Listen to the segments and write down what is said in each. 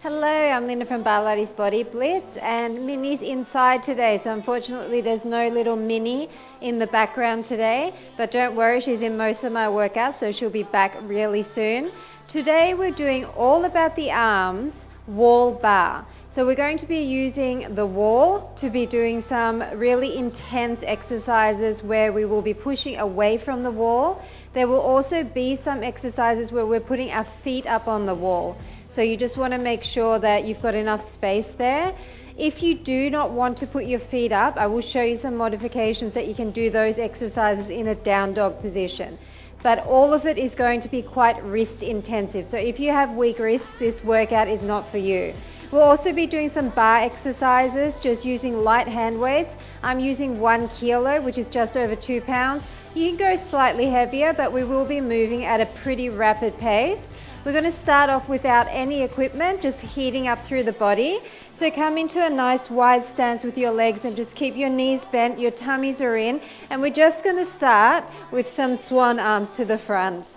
Hello, I'm Linda from Barlates Body Blitz, and Minnie's inside today, so unfortunately there's no little Minnie in the background today, but don't worry, she's in most of my workouts, so she'll be back really soon. Today we're doing all about the arms wall bar. So we're going to be using the wall to be doing some really intense exercises where we will be pushing away from the wall. There will also be some exercises where we're putting our feet up on the wall. So you just want to make sure that you've got enough space there. If you do not want to put your feet up, I will show you some modifications that you can do those exercises in a down dog position. But all of it is going to be quite wrist intensive. So if you have weak wrists, this workout is not for you. We'll also be doing some bar exercises, just using light hand weights. I'm using 1 kilo, which is just over 2 pounds. You can go slightly heavier, but we will be moving at a pretty rapid pace. We're going to start off without any equipment, just heating up through the body. So come into a nice wide stance with your legs and just keep your knees bent, your tummies are in. And we're just going to start with some swan arms to the front.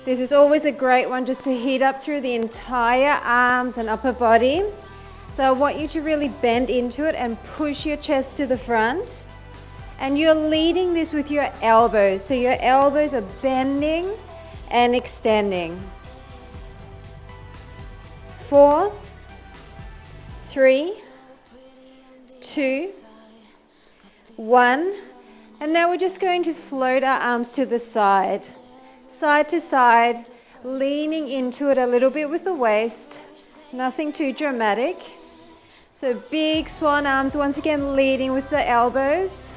This is always a great one just to heat up through the entire arms and upper body. So I want you to really bend into it and push your chest to the front. And you're leading this with your elbows. So your elbows are bending and extending. 4, 3, 2, 1. And now we're just going to float our arms to the side. Side to side, leaning into it a little bit with the waist. Nothing too dramatic. So big swan arms, once again leading with the elbows.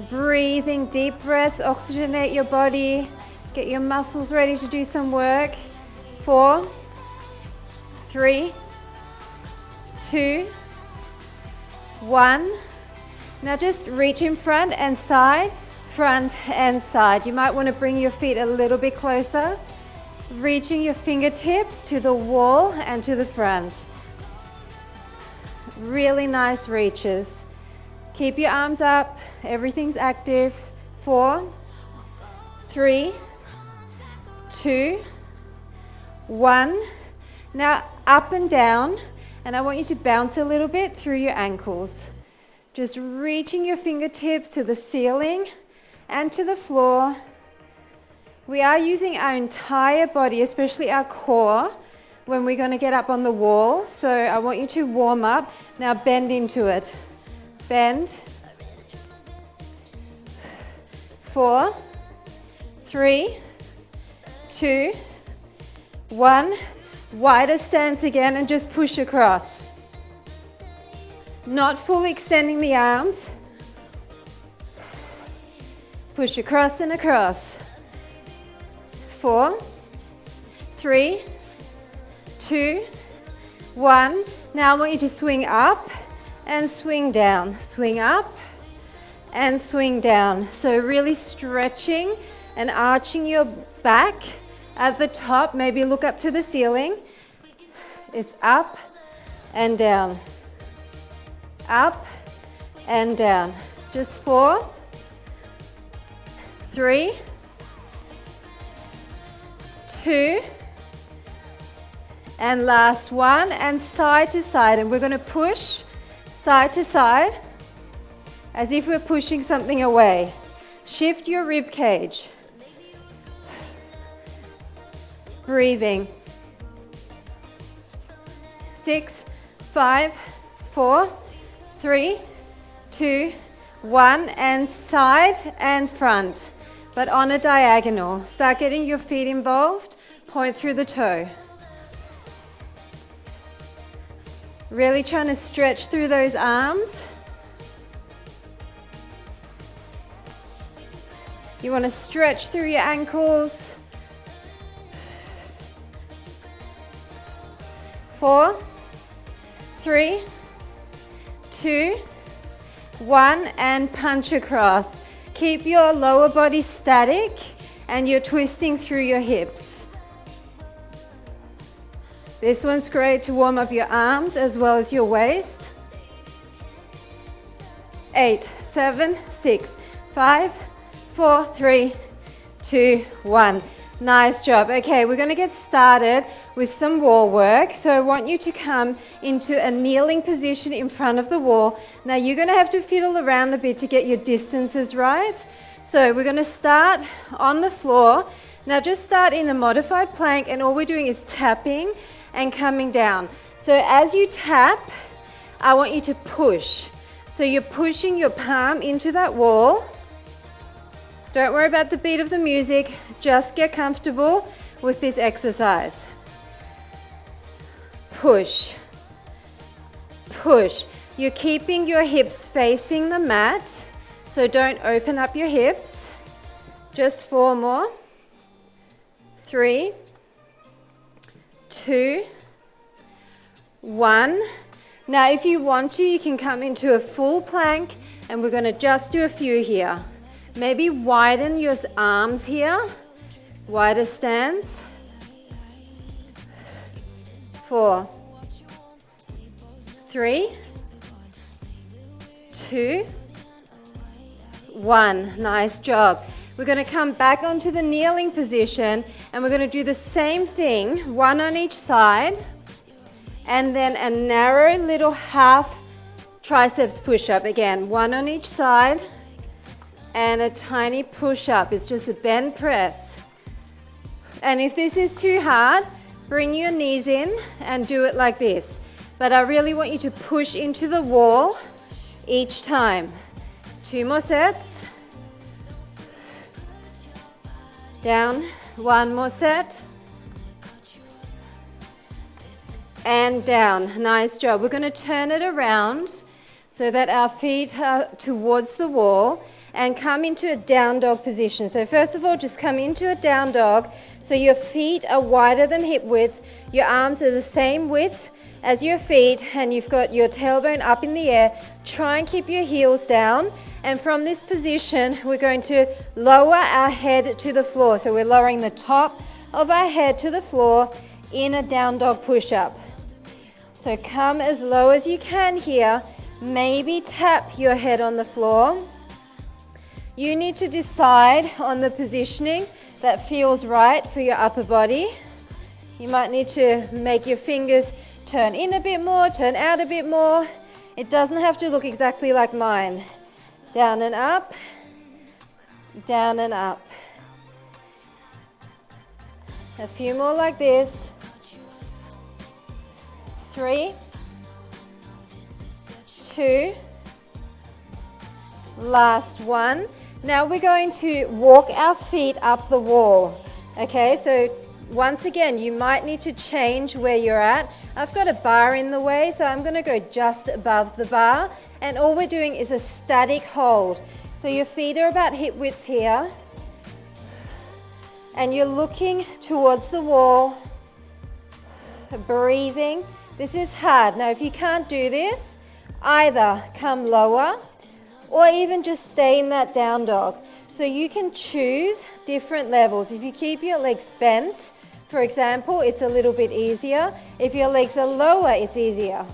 Breathing deep breaths, oxygenate your body, get your muscles ready to do some work. 4, 3, 2, 1. Now just reach in front and side, front and side. You might want to bring your feet a little bit closer, reaching your fingertips to the wall and to the front. Really nice reaches. Keep your arms up, everything's active. 4, 3, 2, 1. Now up and down, and I want you to bounce a little bit through your ankles. Just reaching your fingertips to the ceiling and to the floor. We are using our entire body, especially our core, when we're going to get up on the wall. So I want you to warm up. Now bend into it. Bend. 4, 3, 2, 1. Wider stance again and just push across. Not fully extending the arms. Push across and across. 4, 3, 2, 1. Now I want you to swing up and swing down. Swing up and swing down. So really stretching and arching your back at the top. Maybe look up to the ceiling. It's up and down. Up and down. Just 4, 3, 2, and last one, and side to side. And we're going to push side to side as if we're pushing something away. Shift your rib cage. Breathing. 6, 5, 4, 3, 2, 1, and side and front, but on a diagonal. Start getting your feet involved, point through the toe. Really trying to stretch through those arms. You want to stretch through your ankles. 4, 3, 2, 1, and punch across. Keep your lower body static and you're twisting through your hips. This one's great to warm up your arms as well as your waist. 8, 7, 6, 5, 4, 3, 2, 1. Nice job. Okay, we're going to get started with some wall work. So I want you to come into a kneeling position in front of the wall. Now you're going to have to fiddle around a bit to get your distances right. So we're going to start on the floor. Now just start in a modified plank, and all we're doing is tapping and coming down. So as you tap, I want you to push. So you're pushing your palm into that wall. Don't worry about the beat of the music, just get comfortable with this exercise. Push, push. You're keeping your hips facing the mat, so don't open up your hips. Just 4 more. 3, 2, 1. Now if you want to, you can come into a full plank, and we're going to just do a few here. Maybe widen your arms here, wider stance. 4, 3, 2, 1. Nice job. We're going to come back onto the kneeling position, and we're going to do the same thing, one on each side, and then a narrow little half triceps push-up. Again, one on each side. And a tiny push-up. It's just a bend press. And if this is too hard, bring your knees in and do it like this. But I really want you to push into the wall each time. 2 more sets. Down. 1 more set. And down. Nice job. We're going to turn it around so that our feet are towards the wall, and come into a down dog position. So first of all, just come into a down dog. So your feet are wider than hip width. Your arms are the same width as your feet, and you've got your tailbone up in the air. Try and keep your heels down. And from this position, we're going to lower our head to the floor. So we're lowering the top of our head to the floor in a down dog push-up. So come as low as you can here. Maybe tap your head on the floor. You need to decide on the positioning that feels right for your upper body. You might need to make your fingers turn in a bit more, turn out a bit more. It doesn't have to look exactly like mine. Down and up, down and up. A few more like this. 3, 2, last one. Now we're going to walk our feet up the wall. Okay, so once again, you might need to change where you're at. I've got a bar in the way, so I'm going to go just above the bar. And all we're doing is a static hold. So your feet are about hip width here. And you're looking towards the wall, breathing. This is hard. Now, if you can't do this, either come lower or even just stay in that down dog. So you can choose different levels. If you keep your legs bent, for example, it's a little bit easier. If your legs are lower, it's easier.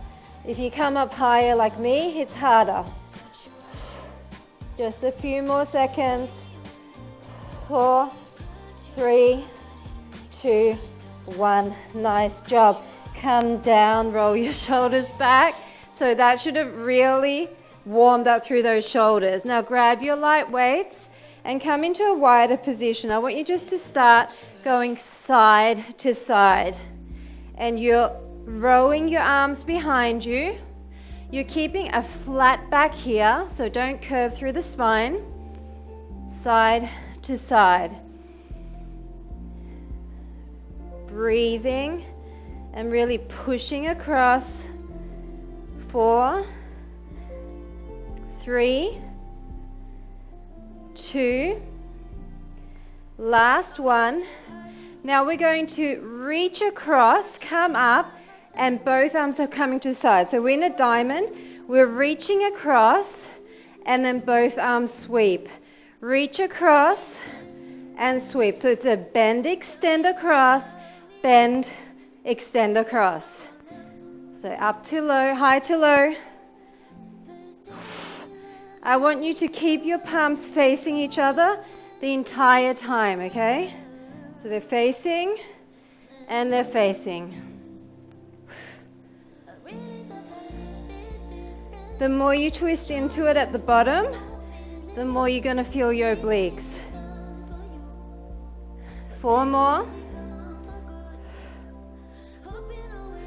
If you come up higher like me, it's harder. Just a few more seconds. 4, 3, 2, 1. Nice job. Come down, roll your shoulders back. So that should have really warmed up through those shoulders. Now grab your light weights and come into a wider position. I want you just to start going side to side. And you're rowing your arms behind you. You're keeping a flat back here, so don't curve through the spine. Side to side. Breathing and really pushing across. 4, 3, 2, last one. Now we're going to reach across, come up, and both arms are coming to the side. So we're in a diamond, we're reaching across, and then both arms sweep. Reach across and sweep. So it's a bend, extend across, bend, extend across. So up to low, high to low. I want you to keep your palms facing each other the entire time, okay? So they're facing and they're facing. The more you twist into it at the bottom, the more you're going to feel your obliques. 4 more.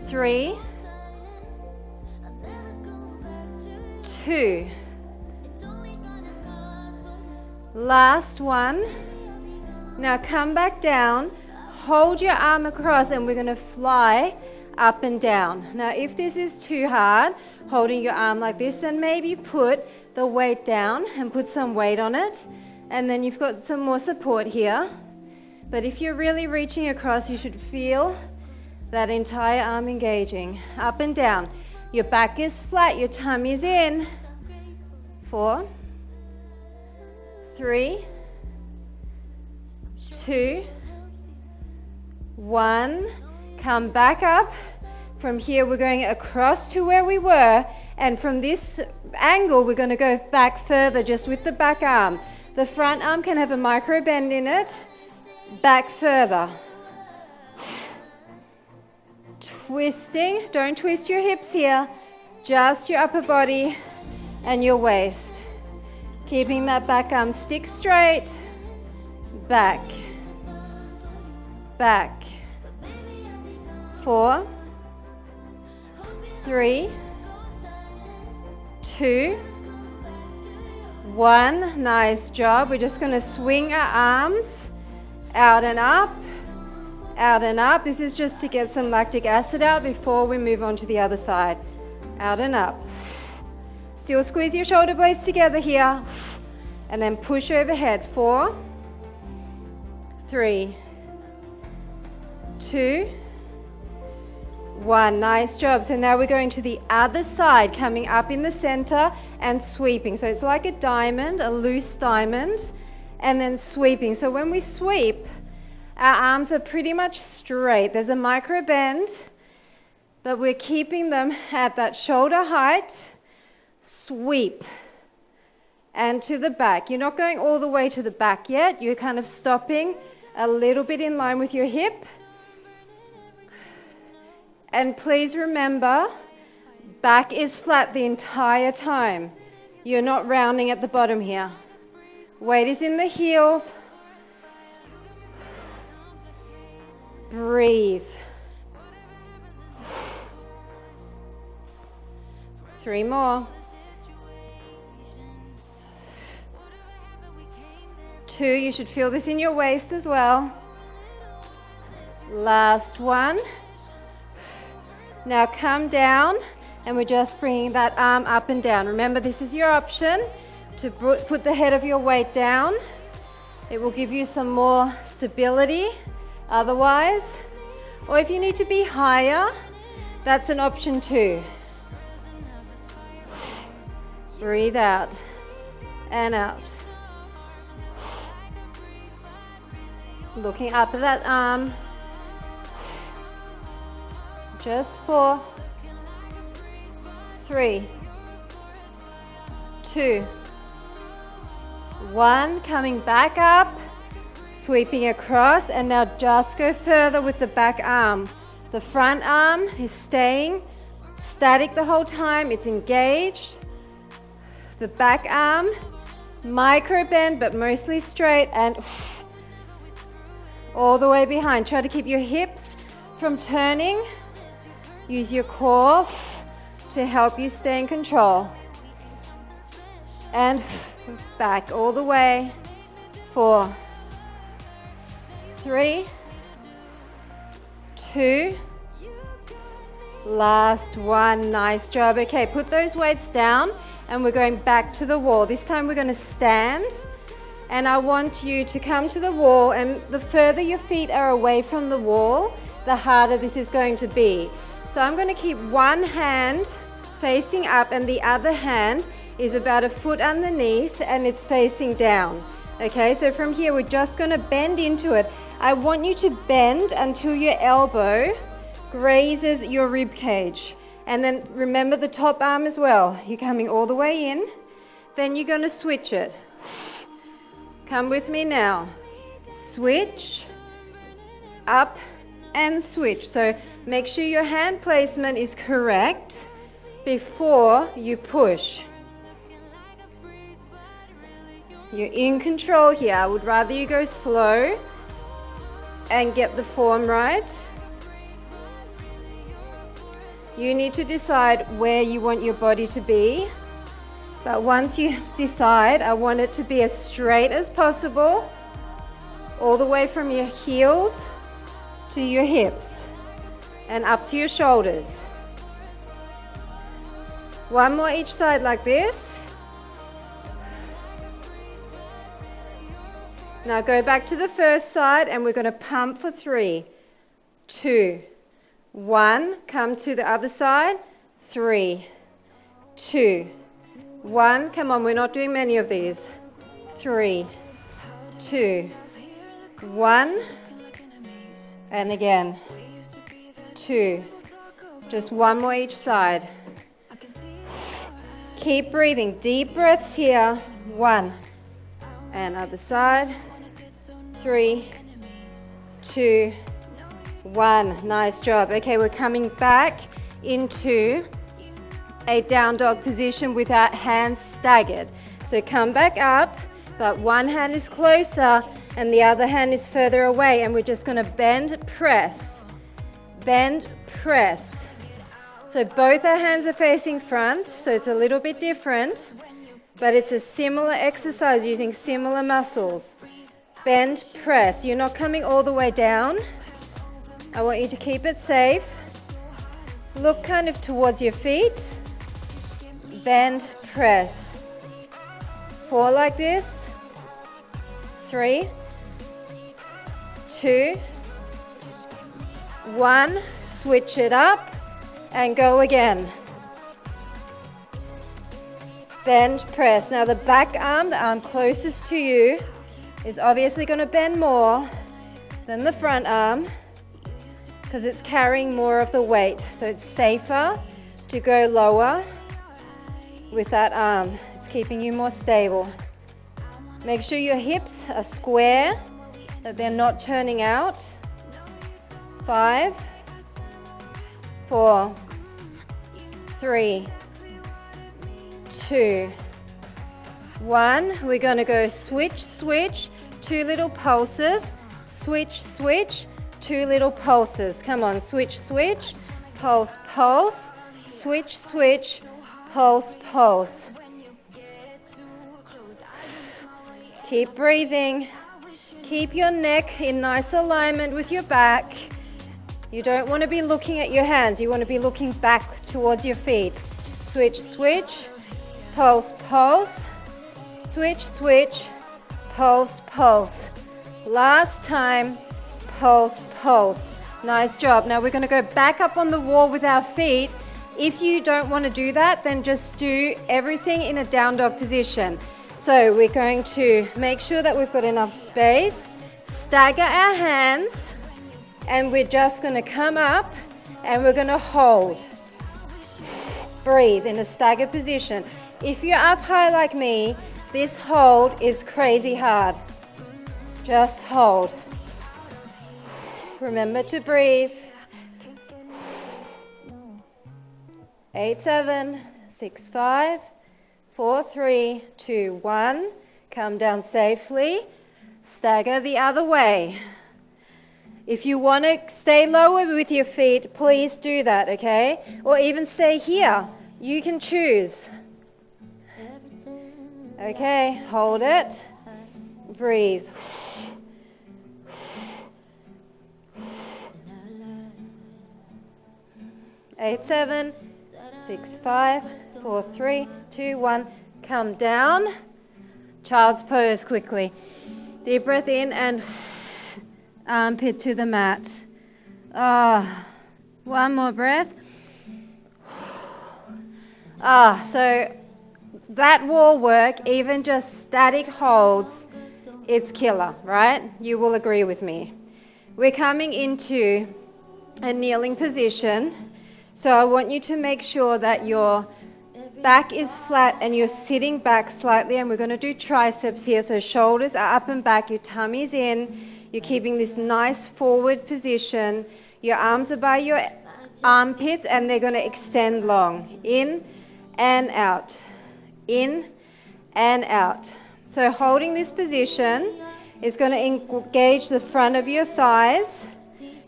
3, 2. Last one. Now come back down, hold your arm across, and we're going to fly up and down. Now if this is too hard, holding your arm like this, then maybe put the weight down and put some weight on it, and then you've got some more support here. But if you're really reaching across, you should feel that entire arm engaging. Up and down. Your back is flat, your tummy's in. 4, 3, 2, 1. Come back up. From here we're going across to where we were, and from this angle we're going to go back further just with the back arm. The front arm can have a micro bend in it. Back further. Twisting. Don't twist your hips here, just your upper body and your waist. Keeping that back arm stick straight. Back. Back. 4, 3, 2, 1. Nice job. We're just going to swing our arms out and up, out and up. This is just to get some lactic acid out before we move on to the other side. Out and up. Still squeeze your shoulder blades together here, and then push overhead. 4, 3, 2, 1. Nice job. So now we're going to the other side, coming up in the center and sweeping. So it's like a diamond, a loose diamond, and then sweeping. So when we sweep, our arms are pretty much straight. There's a micro bend, but we're keeping them at that shoulder height. Sweep. And to the back. You're not going all the way to the back yet. You're kind of stopping a little bit in line with your hip. And please remember, back is flat the entire time. You're not rounding at the bottom here. Weight is in the heels. Breathe. 3 more. 2, you should feel this in your waist as well. Last one. Now come down, and we're just bringing that arm up and down. Remember, this is your option to put the head of your weight down. It will give you some more stability otherwise. Or if you need to be higher, that's an option too. Breathe out and out. Looking up at that arm. Just 4, 3, 2, 1. Coming back up, sweeping across, and now just go further with the back arm. The front arm is staying static the whole time. It's engaged. The back arm, micro bend, but mostly straight, and all the way behind. Try to keep your hips from turning. Use your core to help you stay in control. And back all the way. 4, 3, 2, last one. Nice job. Okay, put those weights down, and we're going back to the wall. This time we're going to stand, and I want you to come to the wall, and the further your feet are away from the wall, the harder this is going to be. So I'm going to keep one hand facing up, and the other hand is about a foot underneath, and it's facing down. Okay, so from here we're just going to bend into it. I want you to bend until your elbow grazes your rib cage. And then remember the top arm as well. You're coming all the way in. Then you're going to switch it. Come with me now. Switch, up and switch. So make sure your hand placement is correct before you push. You're in control here. I would rather you go slow and get the form right. You need to decide where you want your body to be. But once you decide, I want it to be as straight as possible, all the way from your heels to your hips and up to your shoulders. One more each side like this. Now go back to the first side and we're going to pump for 3, 2, 1. Come to the other side. 3, 2, 1. Come on, we're not doing many of these. 3, 2, 1. And again. 2. Just one more each side. Keep breathing. Deep breaths here. 1. And other side. 3, 2, 1. Nice job. Okay, we're coming back into a down dog position with our hands staggered. So come back up, but one hand is closer and the other hand is further away, and we're just going to bend, press. Bend, press. So both our hands are facing front, so it's a little bit different, but it's a similar exercise using similar muscles. Bend, press. You're not coming all the way down. I want you to keep it safe. Look kind of towards your feet. Bend, press. 4 like this. 3, 2, 1. Switch it up and go again. Bend, press. Now the back arm, the arm closest to you, is obviously going to bend more than the front arm because it's carrying more of the weight. So it's safer to go lower with that arm. It's keeping you more stable. Make sure your hips are square, that they're not turning out. 5, 4, 3, 2, 1. We're going to go switch, switch, 2 little pulses, switch, switch, 2 little pulses. Come on, switch, switch, pulse, pulse, switch, switch, pulse, pulse. Keep breathing. Keep your neck in nice alignment with your back. You don't want to be looking at your hands. You want to be looking back towards your feet. Switch, switch, pulse, pulse. Switch, switch, pulse, pulse. Last time, pulse, pulse. Nice job. Now we're going to go back up on the wall with our feet. If you don't want to do that, then just do everything in a down dog position. So we're going to make sure that we've got enough space, stagger our hands, and we're just going to come up and we're going to hold. Breathe in a staggered position. If you're up high like me, this hold is crazy hard. Just hold. Remember to breathe. 8, 7, 6, 5, 4, 3, 2, 1. Come down safely. Stagger the other way. If you want to stay lower with your feet, please do that, okay? Or even stay here. You can choose. Okay, hold it. Breathe. 8, 7, 6, 5, 4, 3, 2, 1. Come down. Child's pose quickly. Deep breath in and armpit to the mat. One more breath. So that wall work, even just static holds, it's killer, right? You will agree with me. We're coming into a kneeling position. So I want you to make sure that your back is flat and you're sitting back slightly, and we're going to do triceps here. So shoulders are up and back, your tummy's in, You're keeping this nice forward position. Your arms are by your armpits and they're going to extend long. In and out. In and out. So holding this position is going to engage the front of your thighs,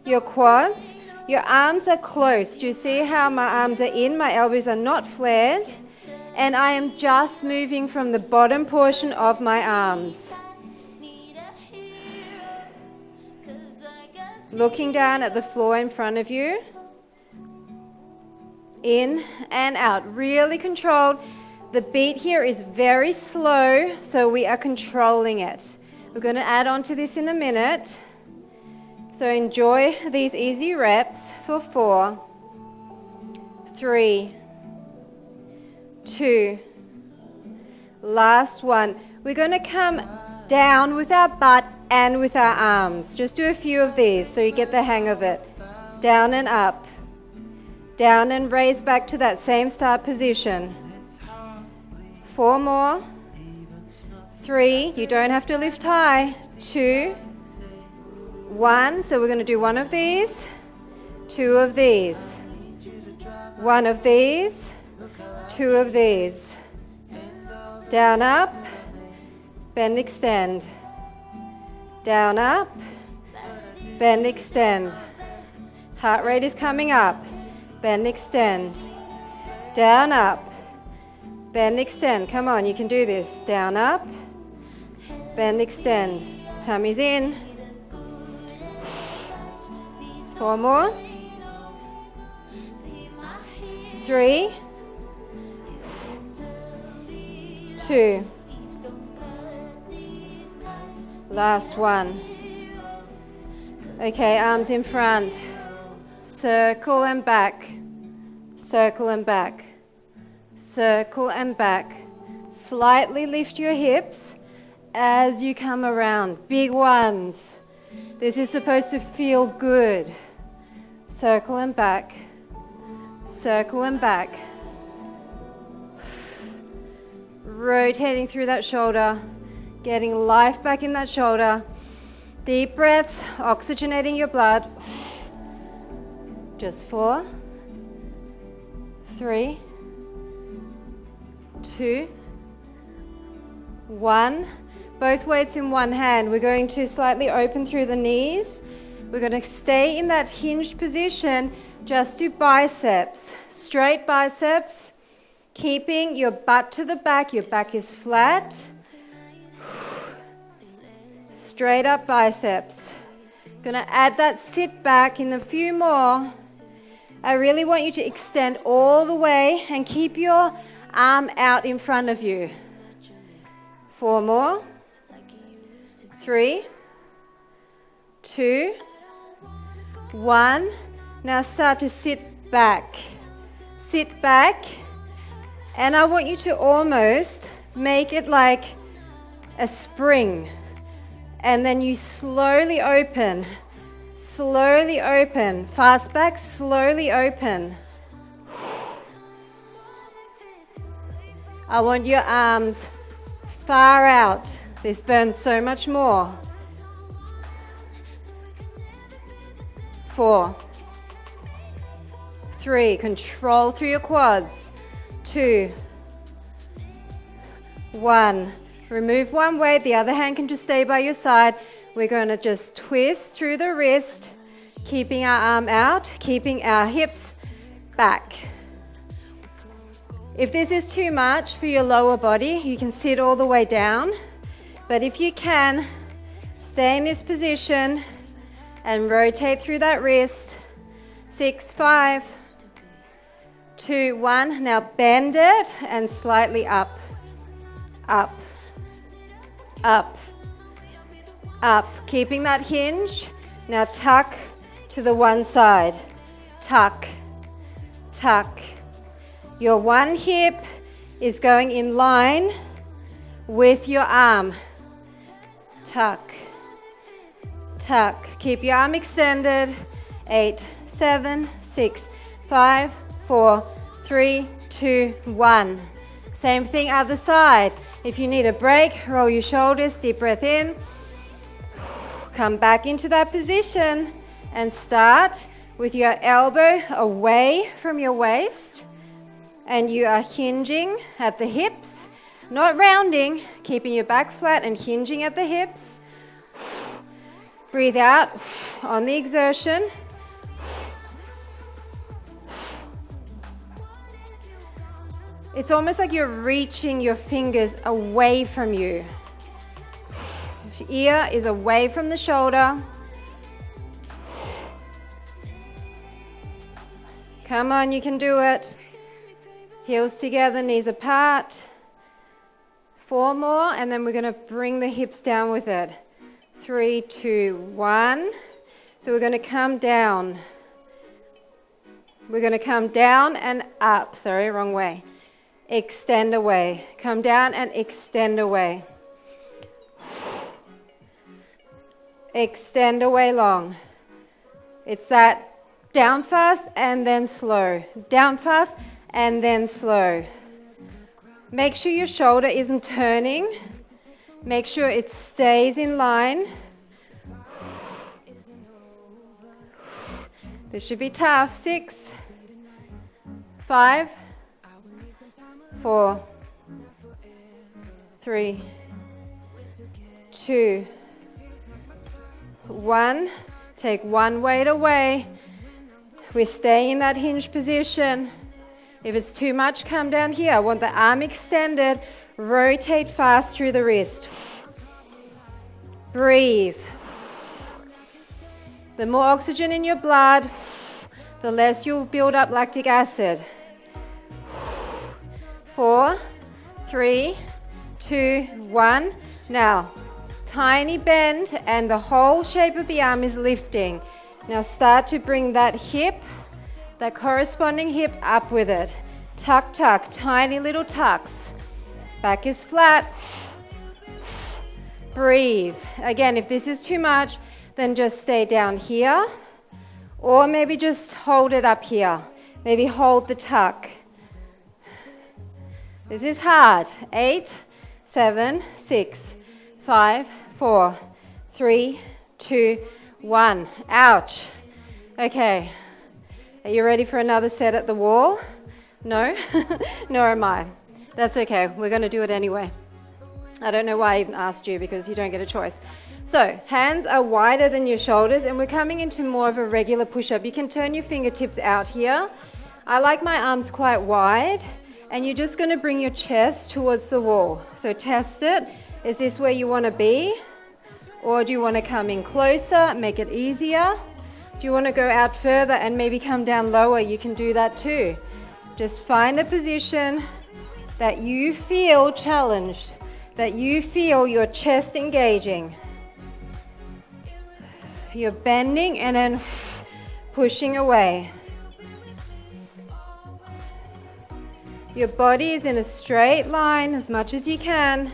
your quads. Your arms are close. Do you see how my arms are in? My elbows are not flared. And I am just moving from the bottom portion of my arms. Looking down at the floor in front of you. In and out. Really controlled. The beat here is very slow, so we are controlling it. We're going to add on to this in a minute. So enjoy these easy reps for 4, 3, 2, last one. We're going to come down with our butt and with our arms. Just do a few of these so you get the hang of it. Down and up. Down and raise back to that same start position. 4 more. 3, you don't have to lift high. 2, 1, so we're going to do 1 of these, 2 of these, 1 of these, 2 of these. Down, up, bend, extend. Down, up, bend, extend. Heart rate is coming up. Bend, extend. Down, up, bend, extend. Come on, you can do this. Down, up, bend, extend. Tummy's in. 4 more. 3, 2. Last one. Okay, arms in front. Circle and back. Circle and back. Circle and back. Slightly lift your hips as you come around. Big ones. This is supposed to feel good. Circle and back. Circle and back. Rotating through that shoulder. Getting life back in that shoulder. Deep breaths, oxygenating your blood. Just 4, 3, 2, 1. Both weights in one hand. We're going to slightly open through the knees. We're going to stay in that hinged position. Just do biceps. Straight biceps. Keeping your butt to the back. Your back is flat. Straight up biceps. Going to add that sit back in a few more. I really want you to extend all the way and keep your arm out in front of you. 4 more. 3, 2, 1. Now start to sit back. Sit back. And I want you to almost make it like a spring. And then you slowly open. Slowly open. Fast back, slowly open. I want your arms far out. This burns so much more. 4, 3, control through your quads. 2, 1. Remove one weight, the other hand can just stay by your side. We're going to just twist through the wrist, keeping our arm out, keeping our hips back. If this is too much for your lower body, you can sit all the way down. But if you can, stay in this position and rotate through that wrist. 6, 5, 2, 1. Now bend it and slightly up, up, up, up. Keeping that hinge. Now tuck to the one side. Tuck, tuck. Your one hip is going in line with your arm. Tuck, tuck. Keep your arm extended. 8, 7, 6, 5, 4, 3, 2, 1. Same thing other side. If you need a break, roll your shoulders, deep breath in. Come back into that position and start with your elbow away from your waist, and you are hinging at the hips, not rounding, keeping your back flat and hinging at the hips. Breathe out on the exertion. It's almost like you're reaching your fingers away from you. Ear is away from the shoulder. Come on, you can do it. Heels together, knees apart. 4 more, and then we're going to bring the hips down with it. 3, 2, 1. So we're going to come down. We're going to come down and up. Sorry, wrong way. Extend away. Come down and extend away. Extend away long. It's that down fast and then slow. Down fast and then slow. Make sure your shoulder isn't turning. Make sure it stays in line. This should be tough. 6, 5, 4, 3, 2, 1. Take one weight away. We stay in that hinge position. If it's too much, come down here. I want the arm extended. Rotate fast through the wrist. Breathe. The more oxygen in your blood, the less you'll build up lactic acid. 4, 3, 2, 1. Now, tiny bend and the whole shape of the arm is lifting. Now start to bring that hip, that corresponding hip up with it. Tuck, tuck, tiny little tucks. Back is flat. Breathe. Again, if this is too much, then just stay down here. Or maybe just hold it up here. Maybe hold the tuck. This is hard. 8, 7, 6, 5, 4, 3, 2, 1. Ouch. Okay. Are you ready for another set at the wall? No? Nor am I. That's okay. We're going to do it anyway. I don't know why I even asked you, because you don't get a choice. So, hands are wider than your shoulders, and we're coming into more of a regular push-up. You can turn your fingertips out here. I like my arms quite wide, and you're just going to bring your chest towards the wall. So test it. Is this where you want to be? Or do you want to come in closer, make it easier? Do you want to go out further and maybe come down lower? You can do that too. Just find a position that you feel challenged, that you feel your chest engaging. You're bending and then pushing away. Your body is in a straight line as much as you can.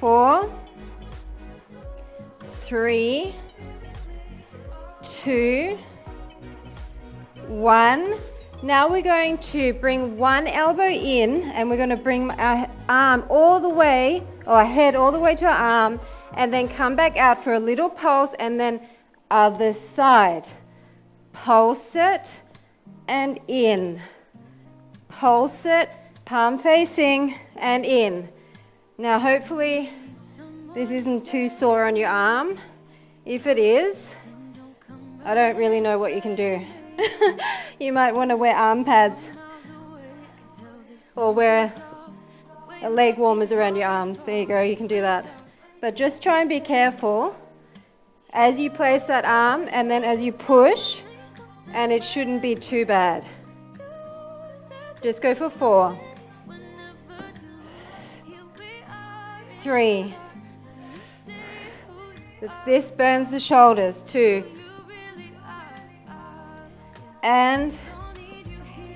4, 3, 2, 1. Now we're going to bring one elbow in, and we're going to bring our arm all the way, or our head all the way to our arm, and then come back out for a little pulse, and then other side. Pulse it and in. Pulse it, palm facing and in. Now hopefully this isn't too sore on your arm. If it is, I don't really know what you can do. You might want to wear arm pads or wear leg warmers around your arms. There you go, you can do that. But just try and be careful as you place that arm and then as you push, and it shouldn't be too bad. Just go for 4, 3. This burns the shoulders. 2. And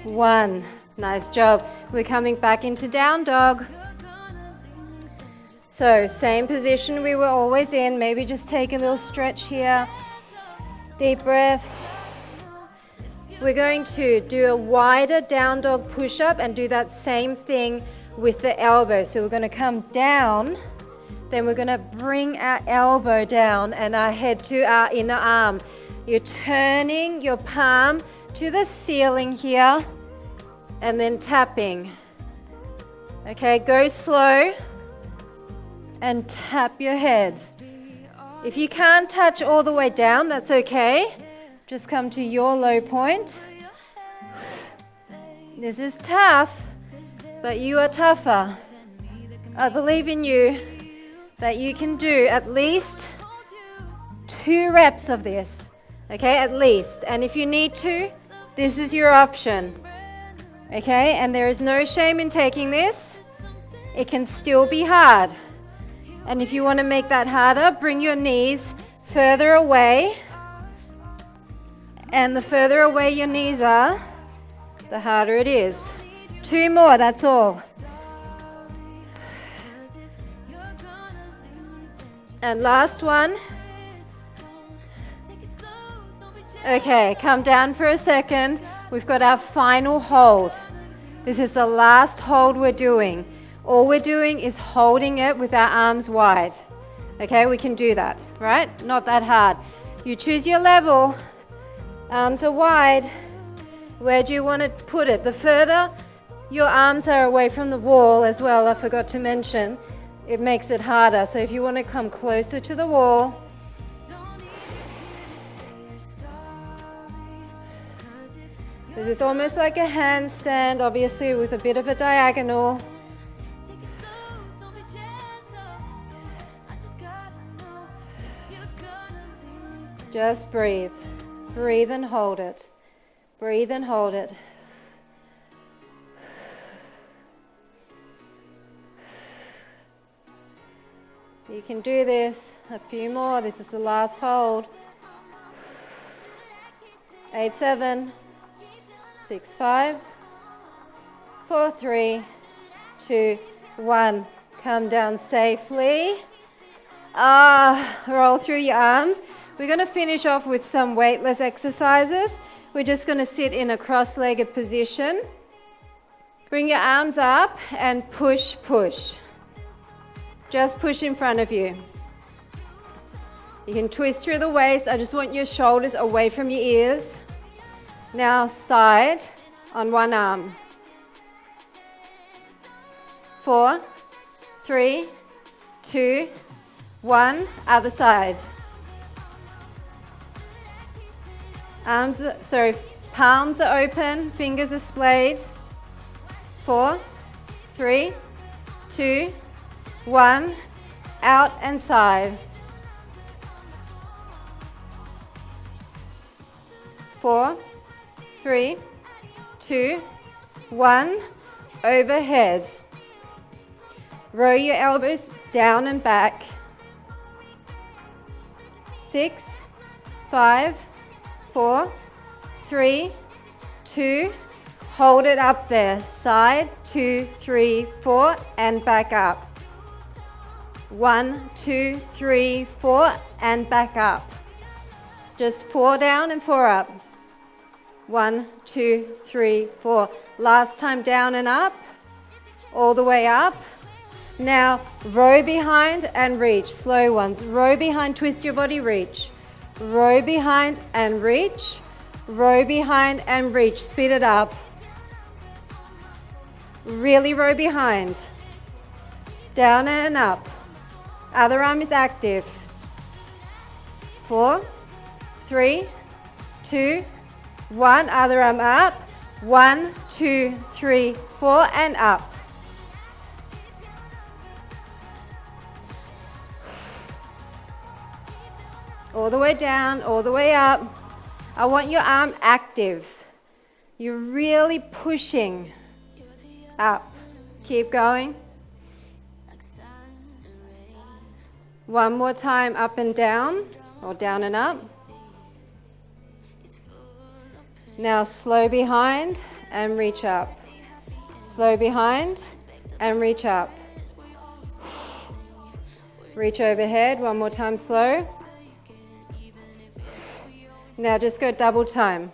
1. Nice job. We're coming back into down dog. So same position we were always in. Maybe just take a little stretch here. Deep breath. We're going to do a wider down dog push-up and do that same thing with the elbow. So we're going to come down Then we're gonna bring our elbow down and our head to our inner arm. You're turning your palm to the ceiling here and then tapping. Okay, go slow and tap your head. If you can't touch all the way down, that's okay. Just come to your low point. This is tough, but you are tougher. I believe in you that you can do at least 2 reps of this. Okay, at least. And if you need to, this is your option. Okay, and there is no shame in taking this. It can still be hard. And if you want to make that harder, bring your knees further away. And the further away your knees are, the harder it is. 2 more, that's all. And last one. Okay, come down for a second. We've got our final hold. This is the last hold we're doing. All we're doing is holding it with our arms wide. Okay, we can do that, right? Not that hard. You choose your level. Arms are wide. Where do you want to put it? The further your arms are away from the wall as well, I forgot to mention, it makes it harder. So if you want to come closer to the wall, this is almost like a handstand, obviously with a bit of a diagonal. Just breathe. Breathe and hold it. Breathe and hold it. You can do this. A few more. This is the last hold. 8, 7, 6, 5, 4, 3, 2, 1. Come down safely. Roll through your arms. We're going to finish off with some weightless exercises. We're just going to sit in a cross-legged position. Bring your arms up and push, push. Just push in front of you. You can twist through the waist. I just want your shoulders away from your ears. Now side on one arm. 4, 3, 2, 1. Other side. Palms are open, fingers are splayed. 4, 3, 2, 1. Out and side. 4, 3, 2, 1. Overhead. Roll your elbows down and back. 6, 5, 4, 3, 2, hold it up there. Side, 2, 3, 4, and back up. 1, 2, 3, 4, and back up. Just 4 down and 4 up. 1, 2, 3, 4. Last time down and up, all the way up. Now row behind and reach. Slow ones. Row behind, twist your body, reach. Row behind and reach. Row behind and reach. Speed it up. Really row behind. Down and up. Other arm is active. 4, 3, 2, 1. Other arm up. 1, 2, 3, 4, and up. All the way down, all the way up. I want your arm active. You're really pushing up. Keep going. One more time, up and down, or down and up. Now slow behind and reach up. Slow behind and reach up. Reach overhead, one more time slow. Now just go double time.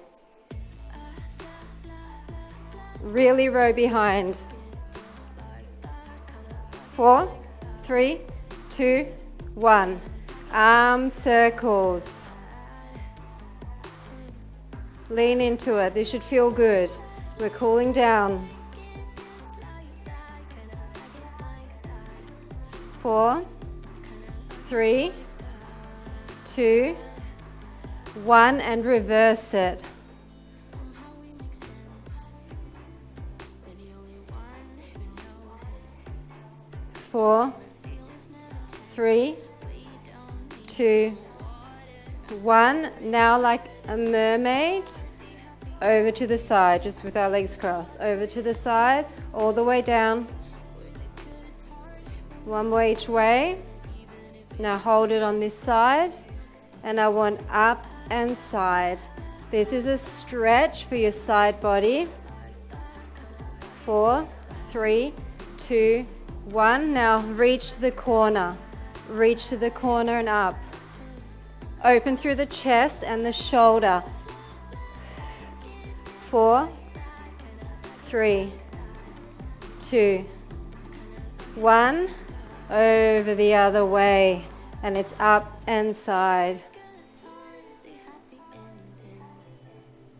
Really row behind. 4, 3, 2, 1. Arm circles. Lean into it. This should feel good. We're cooling down. 4, 3, 2, 1, and reverse it. 4, 3, 2, 1. Now like a mermaid, over to the side, just with our legs crossed. Over to the side, all the way down. One more each way. Now hold it on this side, and I want up and side. This is a stretch for your side body. 4, 3, 2, 1. Now reach to the corner. Reach to the corner and up. Open through the chest and the shoulder. 4, 3, 2, 1. Over the other way. And it's up and side.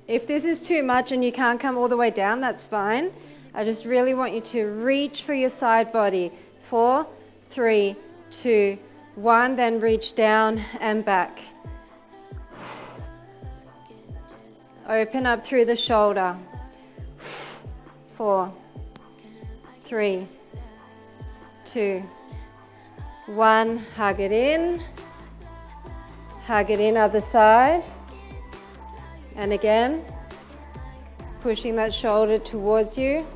If this is too much and you can't come all the way down, that's fine. I just really want you to reach for your side body. 4, 3, 2, 1. Then reach down and back. Open up through the shoulder. 4, 3, 2, 1. Hug it in. Hug it in, other side. And again, pushing that shoulder towards you.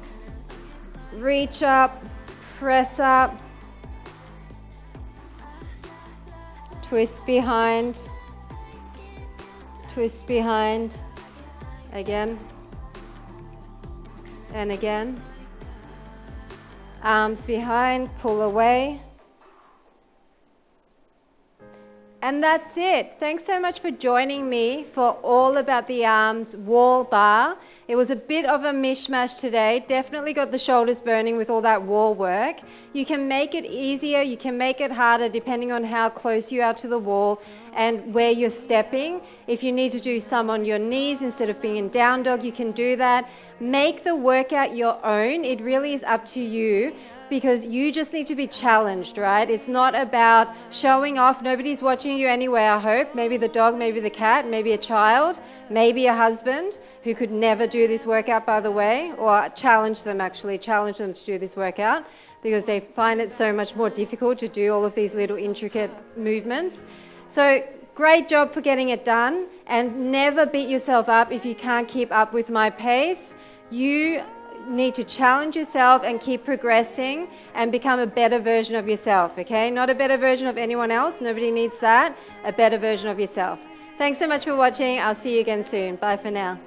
Reach up, press up. Twist behind. Twist behind. Again. And again. Arms behind, pull away. And that's it. Thanks so much for joining me for All About the Arms wall bar. It was a bit of a mishmash today. Definitely got the shoulders burning with all that wall work. You can make it easier, you can make it harder depending on how close you are to the wall and where you're stepping. If you need to do some on your knees instead of being in down dog, you can do that. Make the workout your own. It really is up to you, because you just need to be challenged, right? It's not about showing off. Nobody's watching you anyway, I hope. Maybe the dog, maybe the cat, maybe a child, maybe a husband who could never do this workout, by the way, or challenge them to do this workout because they find it so much more difficult to do all of these little intricate movements. So great job for getting it done, and never beat yourself up if you can't keep up with my pace. You need to challenge yourself and keep progressing and become a better version of yourself, okay? Not a better version of anyone else. Nobody needs that. A better version of yourself. Thanks so much for watching. I'll see you again soon. Bye for now.